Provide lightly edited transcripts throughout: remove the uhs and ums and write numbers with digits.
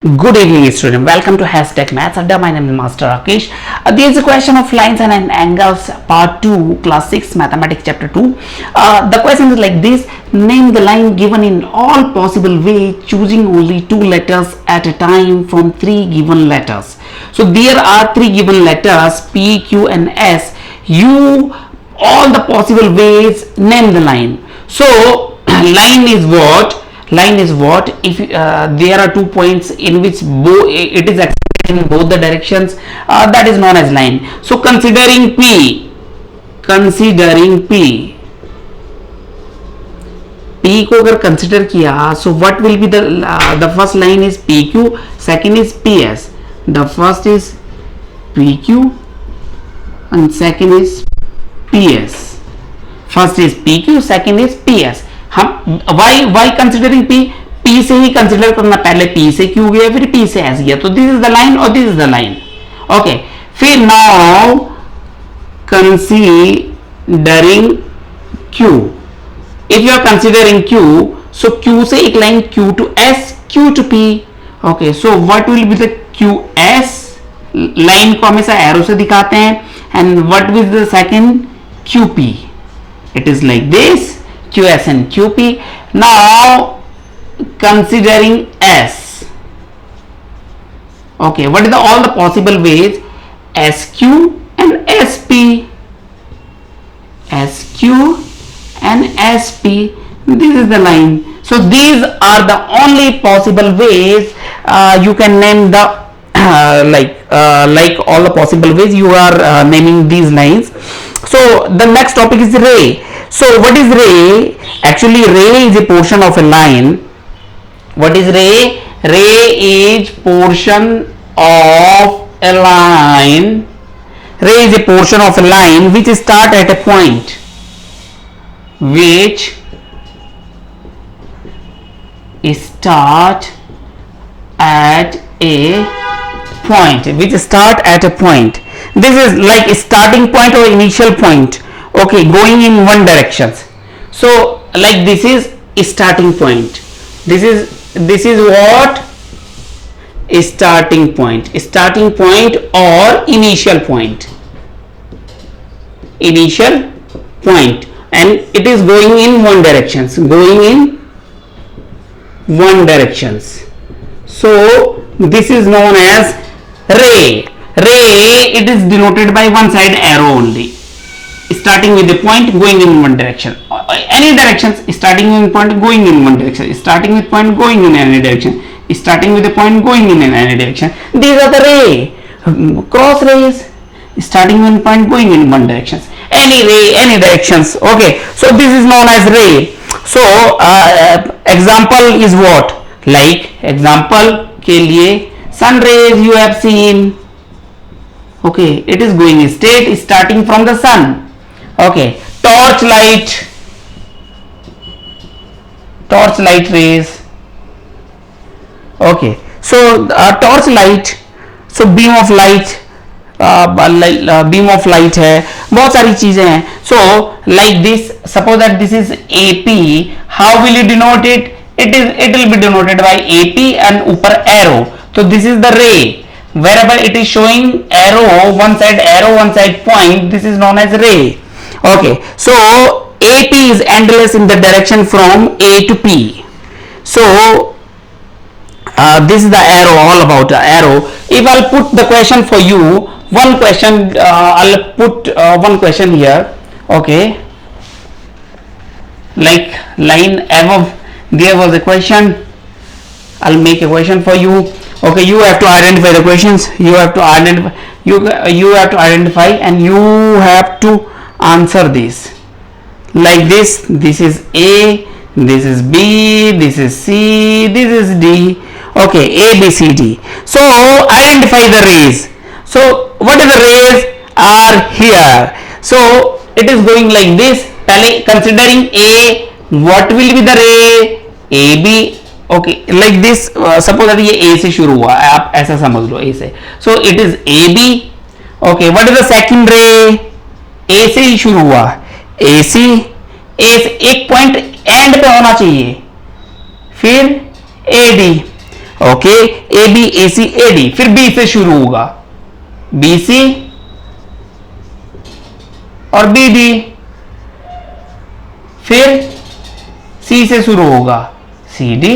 Good evening, student. Welcome to Hashtag Maths Adda. My name is Master Rakesh. There is a question of lines and angles, part 2, class 6, mathematics, chapter 2. The question is like this: name the line given in all possible ways, choosing only two letters at a time from three given letters. So there are three given letters P, Q, and S. You all the possible ways name the line. So line is what? Line is what if there are 2 points in which it is accelerating in both the directions, that is known as line. So considering P को अगर consider किया, so what will be the first line is PQ, second is PS. The first is PQ and second is PS. First is PQ, second is PS. हम Y considering P से ही consider करना, पहले P से Q गया फिर P से S गया, तो दिस इज द लाइन और this is the line. Okay, फिर now considering Q. If you are considering Q, so Q से एक line Q to S, Q to P. Okay, so what will be the Q S. Line को हमेशा arrow से दिखाते हैं. And what will the second Q P. It is like this, QS and QP. Now considering S. Okay, what is all the possible ways? SQ and SP. SQ and SP. This is the line. So these are the only possible ways you can name the like all the possible ways you are naming these lines. So the next topic is ray. So what is ray? Actually ray is a portion of a line. What is ray? Ray is portion of a line. Ray is a portion of a line which start at a point. Which start at a point. Which start at a point. This is like a starting point or initial point. Okay, going in one direction. So like this is a starting point. This is what? A starting point. A starting point or initial point. Initial point, and it is going in one direction. Going in one direction. So this is known as ray. Ray, it is denoted by one side arrow only. Starting with a point going in one direction, any directions, starting with point going in one direction, starting with point going in any direction, starting with a point going in any direction. These are the ray. Cross rays, starting with point going in one direction, any ray, any directions. Okay, so this is known as ray. So example is what? Like example के लिए sun rays you have seen. Okay, it is going straight, starting from the sun. Okay, torch light rays. Okay, so torch light, so beam of light, beam of light है, बहुत सारी चीजें हैं. So like this, suppose that this is AP. How will you denote it? It will be denoted by AP and ऊपर arrow. So this is the ray. Wherever it is showing arrow, one side point, this is known as ray. Okay, so AP is endless in the direction from A to P. So this is the arrow, all about the arrow. If I'll put the question for you, one question, I'll put one question here. Okay, like line above there was a question. I'll make a question for you. Okay, you have to identify the questions. You have to identify and you have to answer this like this. This is A, this is B, this is C, this is D. Okay, A, B, C, D. So identify the rays. So what is the rays are here? So it is going like this. पहले considering A, what will be the ray? A, B. Okay, like this. Suppose that ये A से शुरू हुआ, आप ऐसा समझ लो A से. So it is A, B. Okay, what is the second ray? A से ही शुरू हुआ, AC. A से एक पॉइंट एंड पे होना चाहिए, फिर AD. Okay, A B A C A D, फिर बी से शुरू होगा, बी सी और बी डी, फिर सी से शुरू होगा, सी डी।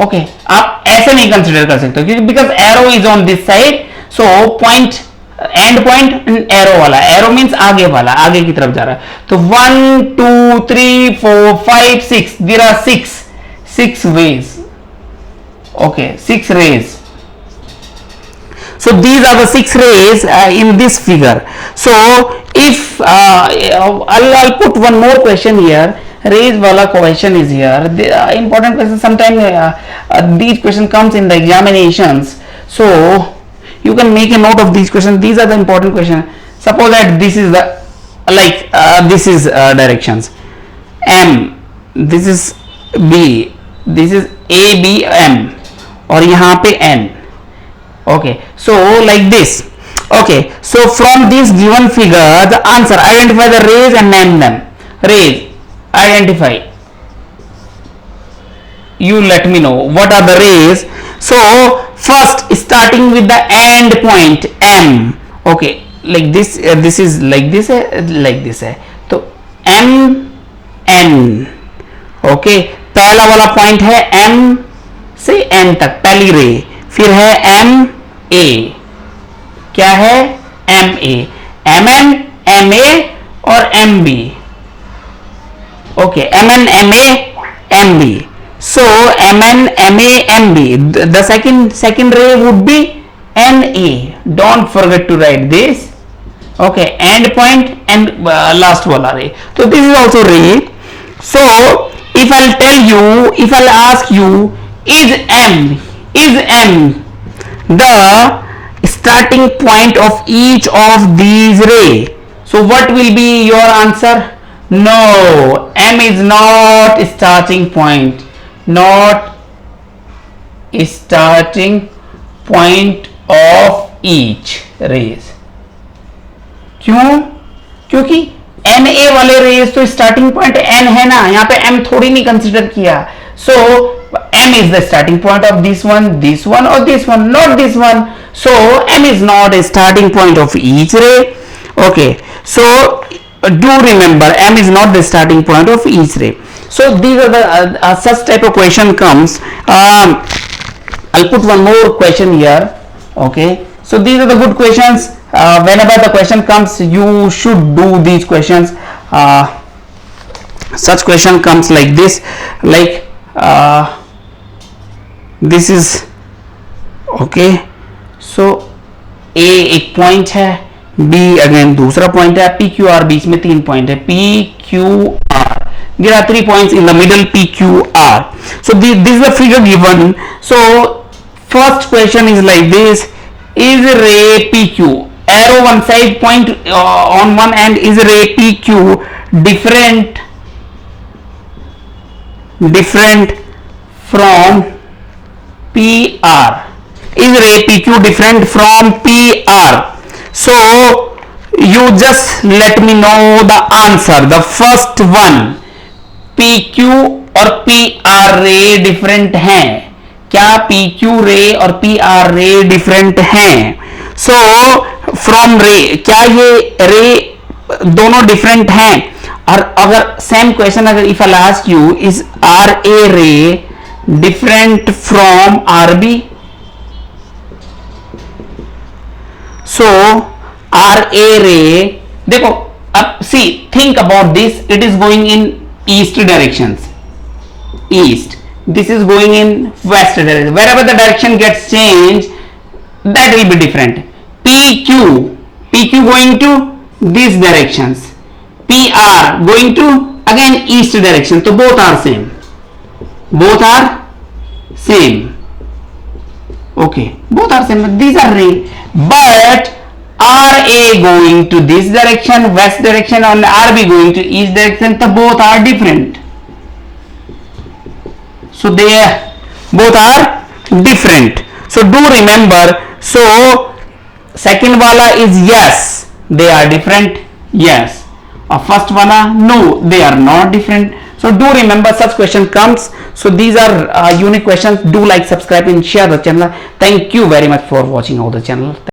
ओके, आप ऐसे नहीं कंसिडर कर सकते क्योंकि because arrow is on this side, so point and point arrow वाला, एरो मींस आगे वाला, आगे की तरफ जा रहा है। तो 1 2 3 4 5 6, there are 6 ways. Okay, 6 rays. So these are the 6 rays in this figure. So if I'll put one more question here. Rays wala question is here. The important question. Sometimes these question comes in the examinations. So you can make a note of these questions. These are the important questions. Suppose that this is the this is directions. M. This is B. This is A B M. और यहाँ पे N. Okay, so like this. Okay, so from this given figure, the answer, identify the rays and name them. Rays, identify. You let me know what are the rays. So first, starting with the end point M. Okay, like this. This is like this है, like this है. तो M N. Okay, पहला वाला point है M से N तक, पहली रे, फिर है M A, क्या है M A, M N M A और M B. Okay, M N M A M B. So M N M A M B. The second ray would be N A. Don't forget to write this. Okay, end point and last वाला ray. So this is also ray. So if I'll tell you, if I'll ask you, is M the starting point of each of these ray? So what will be your answer? No, M is not starting point, not starting point of each rays. क्यों? क्योंकि N A वाले race तो starting point N है ना, यहाँ पे M थोड़ी नहीं कंसिडर किया. So M is the starting point of this one और this one, not this one. So M is not a starting point of each ray. Okay, so do remember M is not the starting point of each ray. So these are the such type of question comes. I'll put one more question here. Okay, so these are the good questions. Whenever the question comes, you should do these questions. Such question comes like this, like this is okay. So A एक point है, B again दूसरा point है, P Q R बीच में 3 point है, P Q R. There are 3 points in the middle, P Q R. So this is the figure given. So first question is like this: is ray P Q, arrow one side point on one end, is ray P Q different from P R? Is ray P Q different from P R? So you just let me know the answer. The first one, P Q और P R रे different हैं क्या? P Q रे और P R रे different हैं. So from रे, क्या ये रे दोनों डिफरेंट हैं? और अगर सेम क्वेश्चन, अगर if I ask you, is R A ray different from R B? So R A ray, देखो अब see, think about this. It is going in east directions, east. This is going in west direction. Wherever the direction gets changed, that will be different. PQ going to these directions, PR going to again east direction. So both are same, both are same. Okay, both are same. These are ray, but RA going to this direction, west direction, and RB going to east direction, so both are different. So they both are different. So do remember. So second wala is yes, they are different. Yes. First one, no, they are not different. So do remember such question comes. So these are unique questions. Do like, subscribe and share the channel. Thank you very much for watching all the channel.